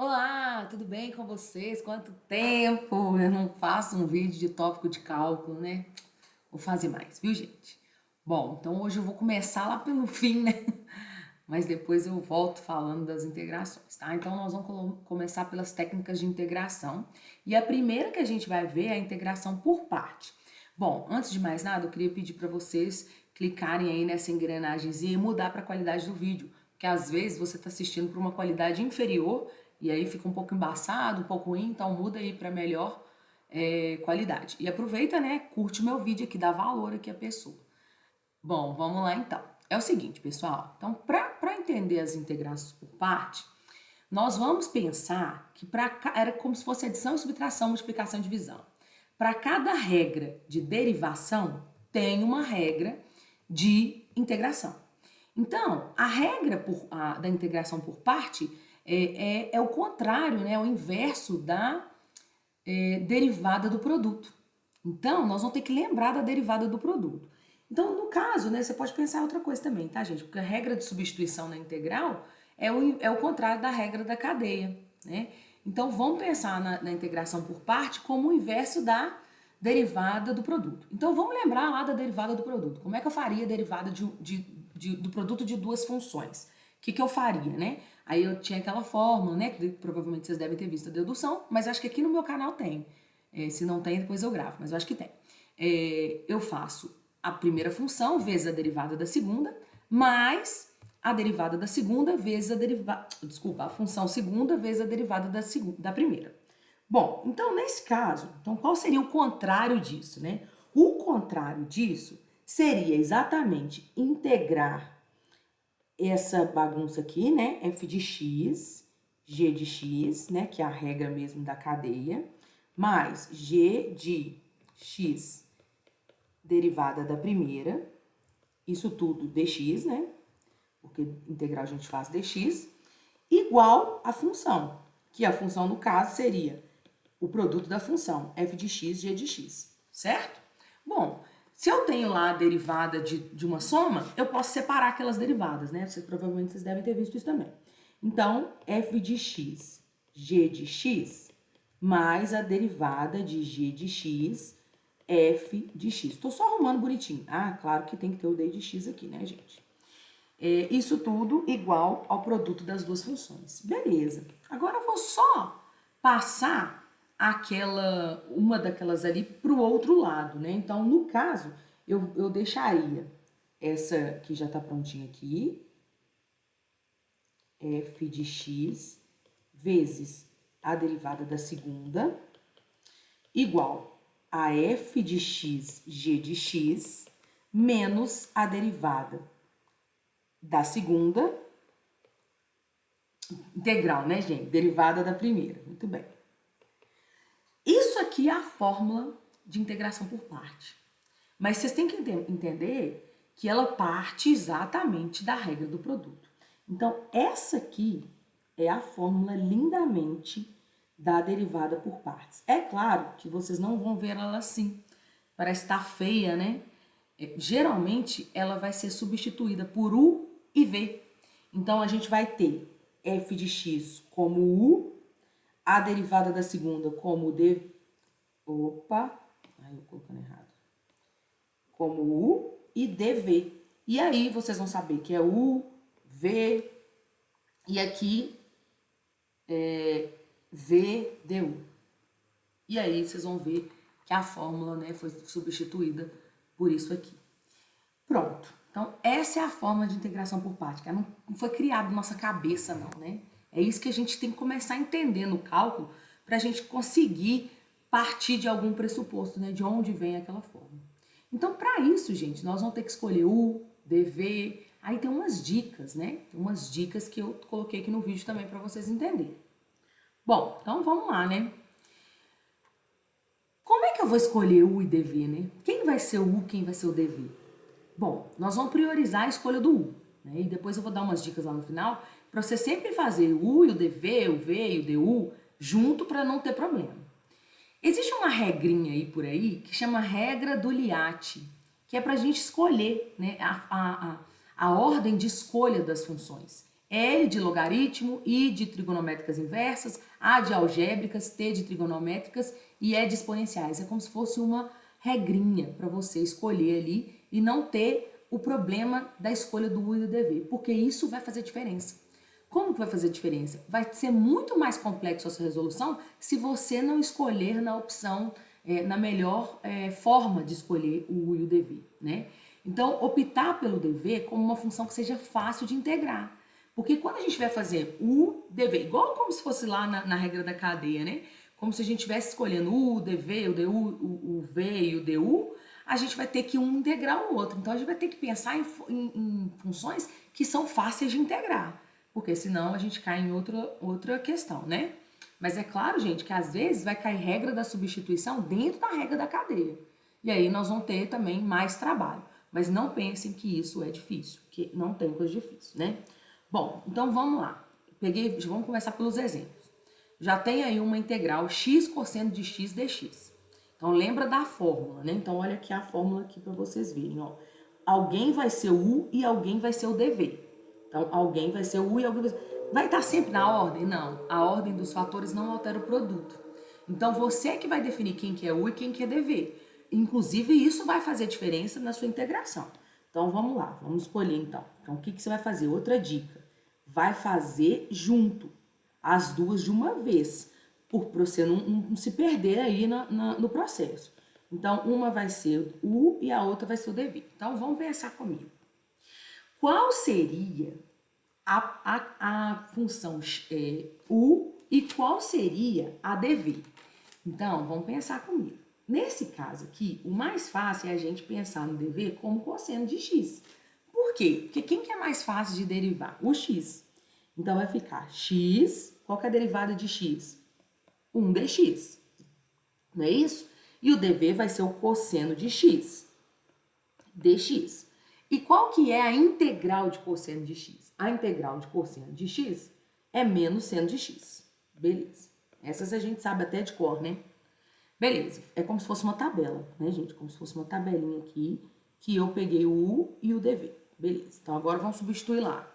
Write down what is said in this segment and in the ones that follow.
Olá, tudo bem com vocês? Quanto tempo eu não faço um vídeo de tópico de cálculo, né? Vou fazer mais, viu, gente? Bom, então hoje eu vou começar lá pelo fim, né? Mas depois eu volto falando das integrações, tá? Então nós vamos começar pelas técnicas de integração. E a primeira que a gente vai ver é a integração por parte. Bom, antes de mais nada, eu queria pedir para vocês clicarem aí nessa engrenagemzinha e mudar para a qualidade do vídeo, porque às vezes você está assistindo por uma qualidade inferior e aí fica um pouco embaçado, um pouco ruim, então muda aí para melhor qualidade. E aproveita, né? Curte o meu vídeo aqui, dá valor aqui à pessoa. Bom, vamos lá então. É o seguinte, pessoal. Então, para entender as integrações por parte, nós vamos pensar que era como se fosse adição, subtração, multiplicação e divisão. Para cada regra de derivação, tem uma regra de integração. Então, a regra da integração por parte é o contrário, né? É o inverso da derivada do produto. Então, nós vamos ter que lembrar da derivada do produto. Então, no caso, né, você pode pensar outra coisa também, tá, gente? Porque a regra de substituição na integral é o contrário da regra da cadeia, né? Então, vamos pensar na integração por parte como o inverso da derivada do produto. Então, vamos lembrar lá da derivada do produto. Como é que eu faria a derivada do produto de duas funções? O que eu faria, né? Aí eu tinha aquela fórmula, né? Que provavelmente vocês devem ter visto a dedução, mas acho que aqui no meu canal tem. Se não tem, depois eu gravo, mas eu acho que tem. Eu faço a primeira função vezes a derivada da segunda, mais a derivada da segunda vezes a derivada. Desculpa, a função segunda vezes a derivada da primeira. Bom, então nesse caso, então qual seria o contrário disso, né? O contrário disso seria exatamente integrar essa bagunça aqui, né? F de x, g de x, né? Que é a regra mesmo da cadeia, mais g de x derivada da primeira, isso tudo dx, né? Porque integral a gente faz dx, igual a função, que a função no caso seria o produto da função, f de x, g de x, certo? Bom, se eu tenho lá a derivada de uma soma, eu posso separar aquelas derivadas, né? Provavelmente vocês devem ter visto isso também. Então, f de x, g de x, mais a derivada de g de x, f de x. Estou só arrumando bonitinho. Ah, claro que tem que ter o d de x aqui, né, gente? Isso tudo igual ao produto das duas funções. Beleza. Agora eu vou só passar uma daquelas ali para o outro lado, né? Então, no caso, eu deixaria essa que já está prontinha aqui, f de x vezes a derivada da segunda, igual a f de x, g de x, menos a derivada da segunda, integral, né, gente? Derivada da primeira. Muito bem. Isso aqui é a fórmula de integração por parte. Mas vocês têm que entender que ela parte exatamente da regra do produto. Então, essa aqui é a fórmula lindamente da derivada por partes. É claro que vocês não vão ver ela assim. Parece estar feia, né? Geralmente, ela vai ser substituída por U e V. Então, a gente vai ter f de x como U, a derivada da segunda como D... Opa! Ai, eu colocando errado. Como U e dv. E aí, vocês vão saber que é U, V, e aqui V, du. E aí, vocês vão ver que a fórmula, né, foi substituída por isso aqui. Pronto. Então, essa é a forma de integração por parte, que não foi criada na nossa cabeça, não, né? É isso que a gente tem que começar a entender no cálculo para a gente conseguir partir de algum pressuposto, né? De onde vem aquela forma. Então, para isso, gente, nós vamos ter que escolher U, dv. Aí tem umas dicas, né? Tem umas dicas que eu coloquei aqui no vídeo também para vocês entenderem. Bom, então vamos lá, né? Como é que eu vou escolher U e dv, né? Quem vai ser o U, quem vai ser o dv? Bom, nós vamos priorizar a escolha do U, né? E depois eu vou dar umas dicas lá no final para você sempre fazer o U e o dv, o V e o du junto para não ter problema. Existe uma regrinha aí por aí que chama regra do Liat, que é para a gente escolher, né, a ordem de escolha das funções. L de logaritmo, I de trigonométricas inversas, A de algébricas, T de trigonométricas e E de exponenciais. É como se fosse uma regrinha para você escolher ali e não ter o problema da escolha do U e do DV, porque isso vai fazer diferença. Como que vai fazer diferença? Vai ser muito mais complexo essa resolução se você não escolher na opção, na melhor forma de escolher o U e o DV, né? Então, optar pelo DV como uma função que seja fácil de integrar. Porque quando a gente vai fazer U, DV, igual como se fosse lá na regra da cadeia, né? Como se a gente estivesse escolhendo o DV, o DU, o V e o DU, a gente vai ter que um integrar o outro. Então, a gente vai ter que pensar em funções que são fáceis de integrar. Porque senão a gente cai em outra questão, né? Mas é claro, gente, que às vezes vai cair regra da substituição dentro da regra da cadeia. E aí nós vamos ter também mais trabalho. Mas não pensem que isso é difícil, que não tem coisa difícil, né? Bom, então vamos lá. Vamos começar pelos exemplos. Já tem aí uma integral x cosseno de x dx. Então lembra da fórmula, né? Então olha aqui a fórmula aqui para vocês verem, ó. Alguém vai ser o u e alguém vai ser o dv. Então alguém vai ser o u e alguém vai ser... Vai estar sempre na ordem? Não. A ordem dos fatores não altera o produto. Então você é que vai definir quem que é u e quem que é dv. Inclusive isso vai fazer diferença na sua integração. Então vamos lá, vamos escolher então. Então o que você vai fazer? Outra dica. Vai fazer junto as duas de uma vez, por você não se perder aí no processo. Então, uma vai ser o U e a outra vai ser o DV. Então, vamos pensar comigo. Qual seria a função U e qual seria a DV? Então, vamos pensar comigo. Nesse caso aqui, o mais fácil é a gente pensar no DV como cosseno de x. Por quê? Porque quem que é mais fácil de derivar? O x. Então, vai ficar x, qual que é a derivada de x? 1 dx, não é isso? E o dv vai ser o cosseno de x, dx. E qual que é a integral de cosseno de x? A integral de cosseno de x é menos seno de x. Beleza. Essas a gente sabe até de cor, né? Beleza. É como se fosse uma tabela, né, gente? Como se fosse uma tabelinha aqui, que eu peguei o u e o dv. Beleza. Então, agora vamos substituir lá.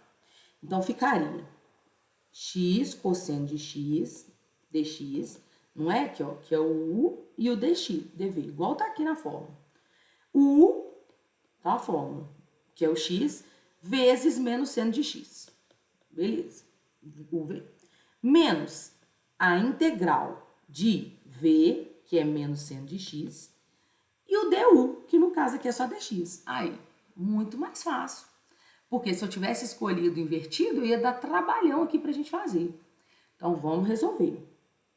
Então, ficaria x cosseno de x, dx, não é? Aqui, ó, que é o u e o dx, dv, igual tá aqui na fórmula. O u, tá a fórmula, que é o x, vezes menos seno de x. Beleza. O v. Menos a integral de v, que é menos seno de x, e o du, que no caso aqui é só dx. Aí, muito mais fácil. Porque se eu tivesse escolhido invertido, ia dar trabalhão aqui pra gente fazer. Então, vamos resolver.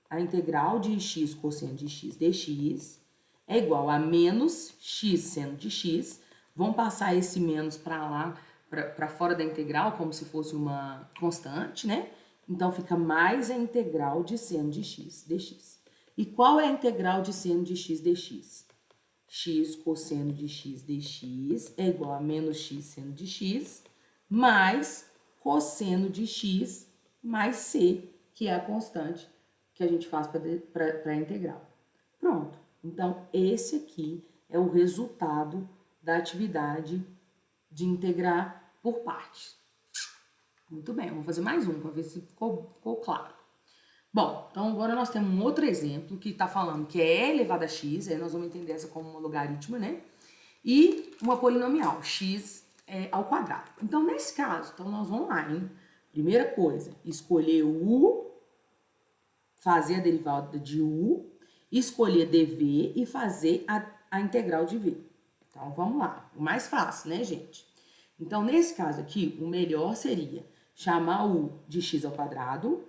A integral de x cosseno de x dx é igual a menos x seno de x. Vamos passar esse menos para lá, para fora da integral, como se fosse uma constante, né? Então, fica mais a integral de seno de x dx. E qual é a integral de seno de x dx? X cosseno de x dx é igual a menos x seno de x, mais cosseno de x mais c, que é a constante que a gente faz para a integral. Pronto. Então, esse aqui é o resultado da atividade de integrar por partes. Muito bem, vamos fazer mais um para ver se ficou claro. Bom, então agora nós temos um outro exemplo que está falando que é e elevado a x, aí nós vamos entender essa como uma logaritmo, né? E uma polinomial, x ao quadrado. Então, nesse caso, então nós vamos lá, hein? Primeira coisa, escolher o u, fazer a derivada de u, escolher dv e fazer a integral de v. Então, vamos lá. O mais fácil, né, gente? Então, nesse caso aqui, o melhor seria chamar u de x ao quadrado.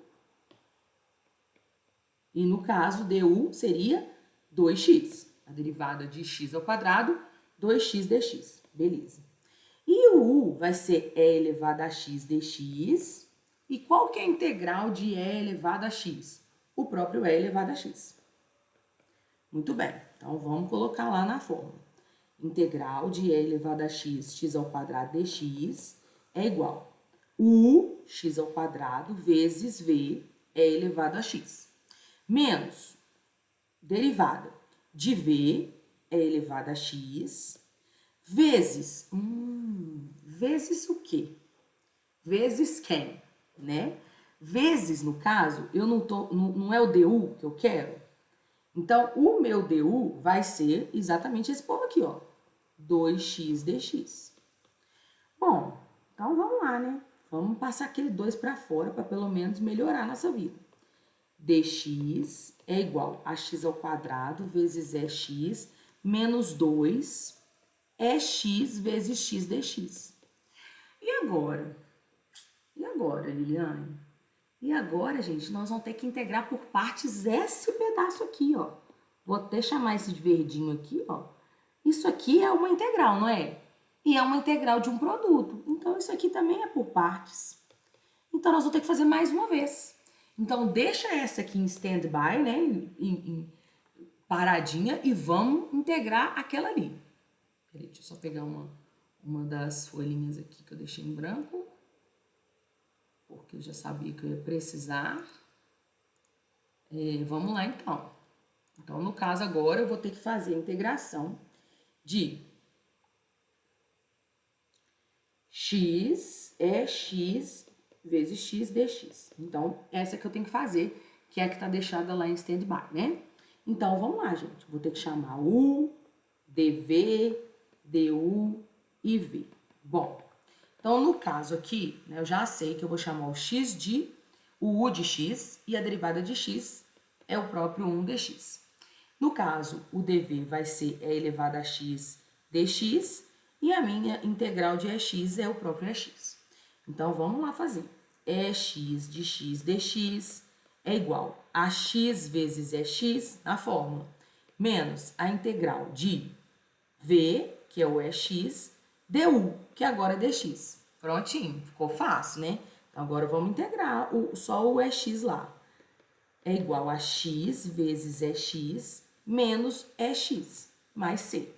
E no caso, du seria 2x. A derivada de x ao quadrado, 2x dx. Beleza. E o u vai ser e elevado a x dx. E qual que é a integral de e elevado a x? O próprio e elevado a x. Muito bem. Então, vamos colocar lá na fórmula. Integral de e elevado a x, x ao quadrado dx, é igual u, x ao quadrado, vezes v, e elevado a x. Menos derivada de v, e elevado a x, vezes o quê? vezes quem, né? Vezes, no caso, eu não é o DU que eu quero. Então, o meu DU vai ser exatamente esse povo aqui, ó. 2x dx. Bom, então vamos lá, né? Vamos passar aquele 2 para fora para pelo menos melhorar a nossa vida. Dx é igual a x ao quadrado vezes x menos 2 é x vezes x dx. E agora? E agora, Liliane? E agora, gente, nós vamos ter que integrar por partes esse pedaço aqui, ó. Vou até chamar esse de verdinho aqui, ó. Isso aqui é uma integral, não é? E é uma integral de um produto. Então, isso aqui também é por partes. Então, nós vamos ter que fazer mais uma vez. Então, deixa essa aqui em stand-by, né? Em paradinha, e vamos integrar aquela ali. Peraí, deixa eu só pegar uma das folhinhas aqui que eu deixei em branco. Porque eu já sabia que eu ia precisar. Vamos lá, então. Então, no caso, agora eu vou ter que fazer a integração de x é x vezes x dx. Então, essa que eu tenho que fazer, que é a que está deixada lá em stand-by, né? Então, vamos lá, gente. Vou ter que chamar u, dv, du e v. Bom, então, no caso aqui, né, eu já sei que eu vou chamar o u de x e a derivada de x é o próprio 1 dx. No caso, o dv vai ser e elevado a x dx e a minha integral de ex é o próprio ex. Então, vamos lá fazer. Ex de x dx é igual a x vezes ex na fórmula, menos a integral de v, que é o ex, du, que agora é dx. Prontinho, ficou fácil, né? Então, agora vamos integrar só o ex lá. É igual a x vezes ex menos ex mais c.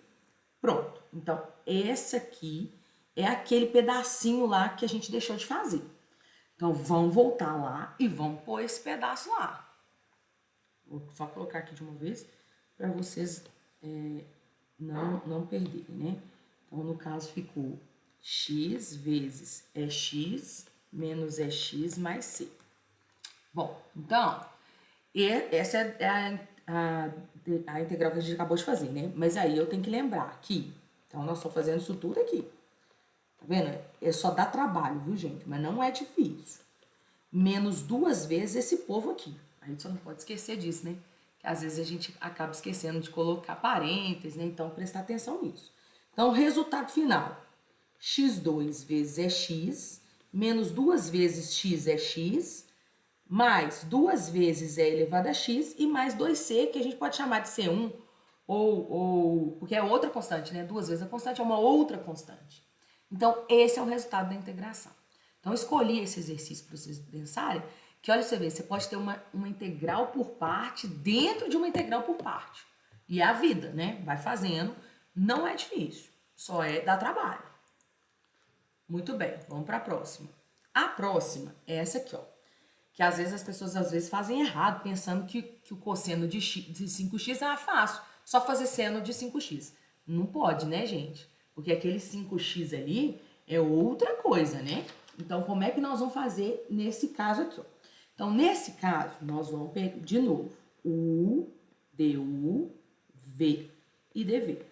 Pronto. Então, esse aqui é aquele pedacinho lá que a gente deixou de fazer. Então, vamos voltar lá e vamos pôr esse pedaço lá. Vou só colocar aqui de uma vez para vocês não perderem, né? Então, no caso, ficou x vezes ex menos ex mais c. Bom, então, essa é a integral que a gente acabou de fazer, né? Mas aí eu tenho que lembrar que, então, nós estamos fazendo isso tudo aqui. Tá vendo? É só dar trabalho, viu, gente? Mas não é difícil. Menos 2 vezes esse povo aqui. A gente só não pode esquecer disso, né? Que às vezes a gente acaba esquecendo de colocar parênteses, né? Então, prestar atenção nisso. Então, o resultado final. x2 vezes é x, menos 2 vezes x é x, mais 2 vezes e elevado a x e mais 2c, que a gente pode chamar de C1, porque é outra constante, né? 2 vezes a constante é uma outra constante. Então, esse é o resultado da integração. Então, escolhi esse exercício para vocês pensarem, que olha, você vê, você pode ter uma integral por parte dentro de uma integral por parte. E é a vida, né? Vai fazendo, não é difícil, só é dar trabalho. Muito bem, vamos para a próxima. A próxima é essa aqui, ó. Que às vezes as pessoas fazem errado, pensando que o cosseno de 5x é fácil, só fazer seno de 5x. Não pode, né, gente? Porque aquele 5x ali é outra coisa, né? Então, como é que nós vamos fazer nesse caso aqui, ó? Então, nesse caso, nós vamos pegar de novo u, du, v e dv.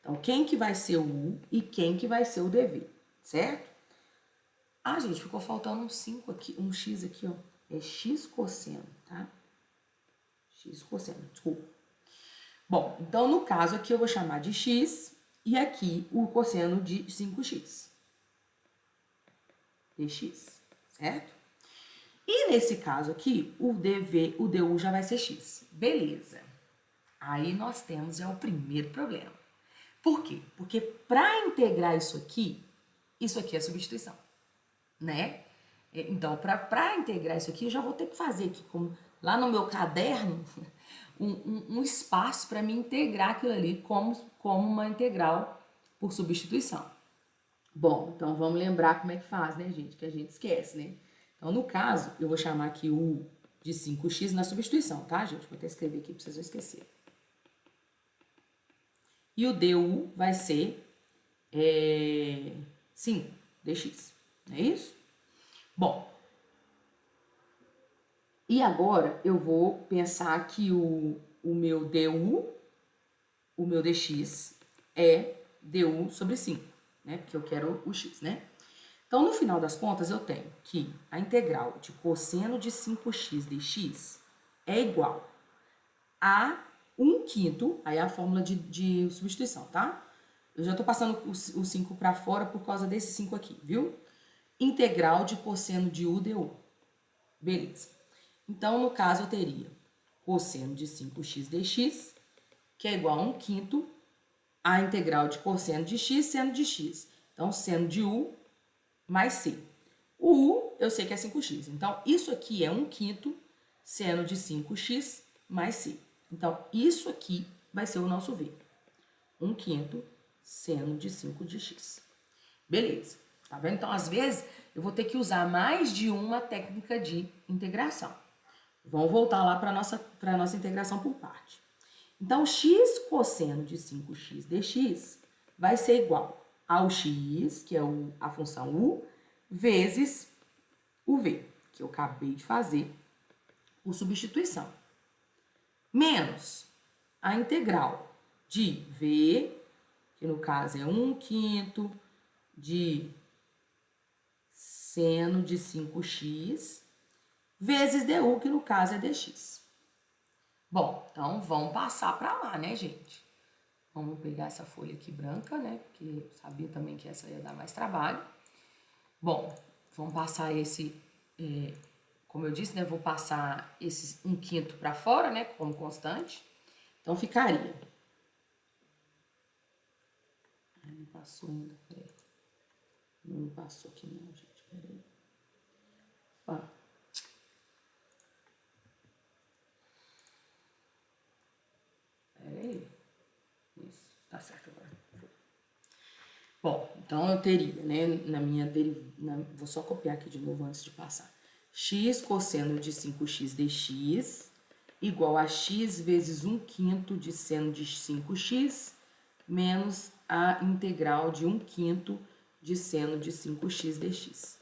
Então, quem que vai ser o u e quem que vai ser o dv, certo? Ah, gente, ficou faltando um 5 aqui, um x aqui, ó. É x cosseno, tá? X cosseno, desculpa. Bom, então no caso aqui eu vou chamar de x e aqui o cosseno de 5x. dx, certo? E nesse caso aqui, o dv, o du já vai ser x. Beleza. Aí nós temos já o primeiro problema. Por quê? Porque para integrar isso aqui é substituição, né? Então, para integrar isso aqui, eu já vou ter que fazer aqui, lá no meu caderno, um espaço para me integrar aquilo ali como uma integral por substituição. Bom, então vamos lembrar como é que faz, né, gente? Que a gente esquece, né? Então, no caso, eu vou chamar aqui o de 5x na substituição, tá, gente? Vou até escrever aqui para vocês não esquecerem. E o du vai ser 5 dx, não é isso? Bom, e agora eu vou pensar que o meu du, o meu dx é du sobre 5, né? Porque eu quero o x, né? Então, no final das contas, eu tenho que a integral de cosseno de 5x dx é igual a 1/5, aí é a fórmula de substituição, tá? Eu já estou passando o 5 para fora por causa desse 5 aqui, viu? Integral de cosseno de u du. Beleza. Então, no caso, eu teria cosseno de 5x dx, que é igual a 1/5 a integral de cosseno de x, seno de x. Então, seno de u mais c. O u eu sei que é 5x. Então, isso aqui é 1/5 seno de 5x mais c. Então, isso aqui vai ser o nosso v. 1/5 seno de 5 de x. Beleza. Tá vendo? Então, às vezes, eu vou ter que usar mais de uma técnica de integração. Vamos voltar lá para a nossa integração por parte. Então, x cosseno de 5x dx vai ser igual ao x, que é a função u, vezes o v, que eu acabei de fazer por substituição, menos a integral de v, que no caso é 1/5 de seno de 5x, vezes du, que no caso é dx. Bom, então vamos passar para lá, né, gente? Vamos pegar essa folha aqui branca, né? Porque eu sabia também que essa ia dar mais trabalho. Bom, vamos passar esse, como eu disse, né? Vou passar esses 1/5 para fora, né? Como constante. Então, ficaria. Não passou ainda, peraí. Não passou aqui não, gente, peraí. Ó. Peraí. Isso, tá certo agora. Bom, então eu teria, né, vou só copiar aqui de novo antes de passar. X cosseno de 5x dx igual a x vezes 1/5 de seno de 5x menos a integral de 1/5 de seno de 5x dx.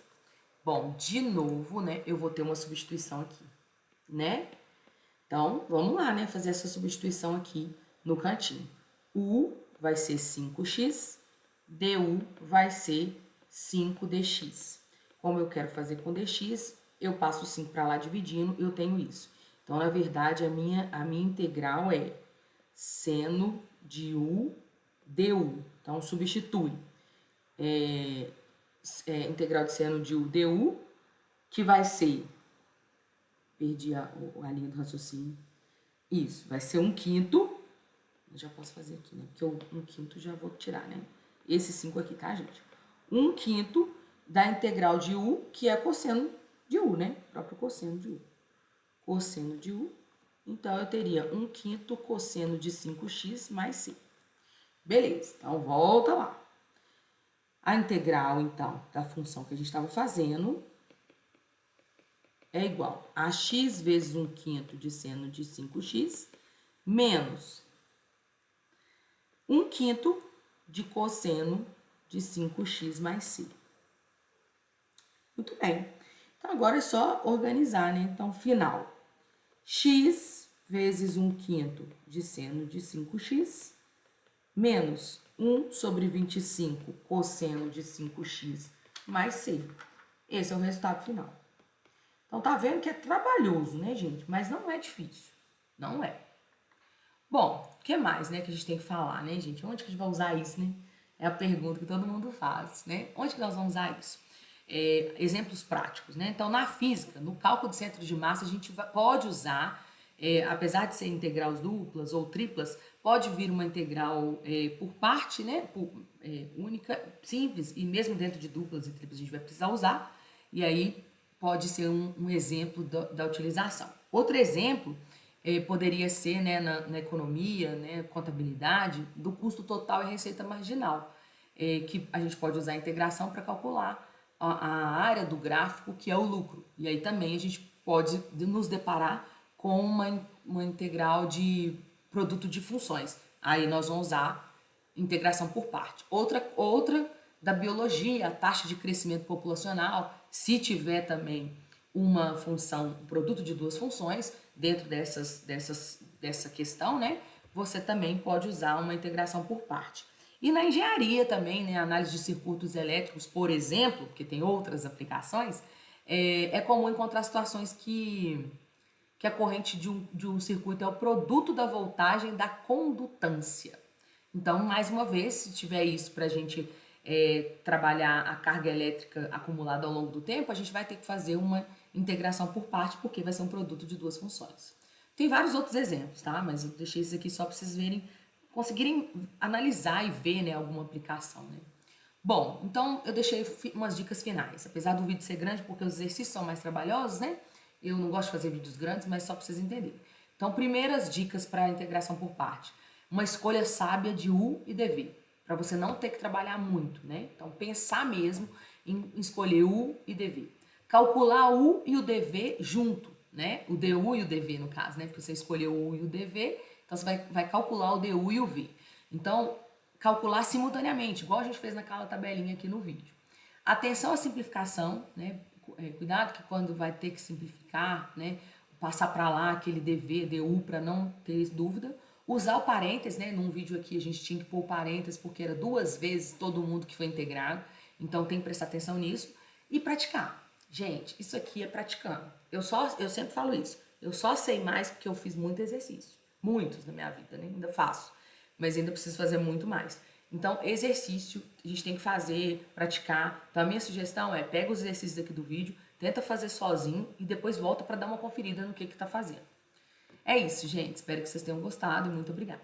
Bom, de novo, né, eu vou ter uma substituição aqui, né? Então, vamos lá, né, fazer essa substituição aqui no cantinho. U vai ser 5x, du vai ser 5dx. Como eu quero fazer com dx, eu passo o 5 para lá dividindo, eu tenho isso. Então, na verdade, a minha integral é seno de u du. Então, substitui. Integral de seno de u du, que vai ser... Perdi a linha do raciocínio. Isso, vai ser 1/5. Eu já posso fazer aqui, né? Porque o 1/5 já vou tirar, né? Esse 5 aqui, tá, gente? 1/5 da integral de u, que é cosseno de u, né? O próprio cosseno de u. Cosseno de u. Então, eu teria 1/5 cosseno de 5x mais c. Beleza, então volta lá. A integral, então, da função que a gente estava fazendo é igual a x vezes 1/5 de seno de 5x menos 1/5 de cosseno de 5x mais c. Muito bem. Então, agora é só organizar, né? Então, final. X vezes 1/5 de seno de 5x menos 1 sobre 25 cosseno de 5x mais c. Esse é o resultado final. Então, tá vendo que é trabalhoso, né, gente? Mas não é difícil. Não é. Bom, o que mais, né, que a gente tem que falar, né, gente? Onde que a gente vai usar isso, né? É a pergunta que todo mundo faz, né? Onde que nós vamos usar isso? Exemplos práticos, né? Então, na física, no cálculo de centro de massa, a gente pode usar, apesar de ser integrais duplas ou triplas, pode vir uma integral por parte, né? Única, simples, e mesmo dentro de duplas e triplas a gente vai precisar usar. E aí, pode ser um exemplo da utilização. Outro exemplo poderia ser, né, na economia, né, contabilidade, do custo total e receita marginal, que a gente pode usar a integração para calcular a área do gráfico, que é o lucro. E aí também a gente pode nos deparar com uma integral de produto de funções. Aí nós vamos usar integração por parte. Outra da biologia, a taxa de crescimento populacional, Se tiver também uma função, um produto de duas funções, dentro dessa questão, né, você também pode usar uma integração por parte. E na engenharia também, né, análise de circuitos elétricos, por exemplo, porque tem outras aplicações, é comum encontrar situações que a corrente de um circuito é o produto da voltagem da condutância. Então, mais uma vez, se tiver isso para a gente trabalhar a carga elétrica acumulada ao longo do tempo, a gente vai ter que fazer uma integração por parte, porque vai ser um produto de duas funções. Tem vários outros exemplos, tá? Mas eu deixei isso aqui só para vocês verem, conseguirem analisar e ver, né, alguma aplicação, né? Bom, então eu deixei umas dicas finais. Apesar do vídeo ser grande, porque os exercícios são mais trabalhosos, né? Eu não gosto de fazer vídeos grandes, mas só para vocês entenderem. Então, primeiras dicas para a integração por parte. Uma escolha sábia de U e DV, para você não ter que trabalhar muito, né? Então, pensar mesmo em escolher U e DV. Calcular o U e o DV junto, né? O DU e o DV, no caso, né? Porque você escolheu o U e o DV, então você vai calcular o DU e o V. Então, calcular simultaneamente, igual a gente fez naquela tabelinha aqui no vídeo. Atenção à simplificação, né? Cuidado que quando vai ter que simplificar, né? Passar para lá aquele DV, DU para não ter dúvida. Usar o parênteses, né? Num vídeo aqui a gente tinha que pôr o parênteses porque era 2 vezes todo mundo que foi integrado. Então tem que prestar atenção nisso e praticar. Gente, isso aqui é praticando. Eu sempre falo isso. Eu só sei mais porque eu fiz muito exercício. Muitos na minha vida, né? Ainda faço. Mas ainda preciso fazer muito mais. Então, exercício, a gente tem que fazer, praticar. Então, a minha sugestão é, pega os exercícios aqui do vídeo, tenta fazer sozinho e depois volta para dar uma conferida no que tá fazendo. É isso, gente. Espero que vocês tenham gostado e muito obrigada.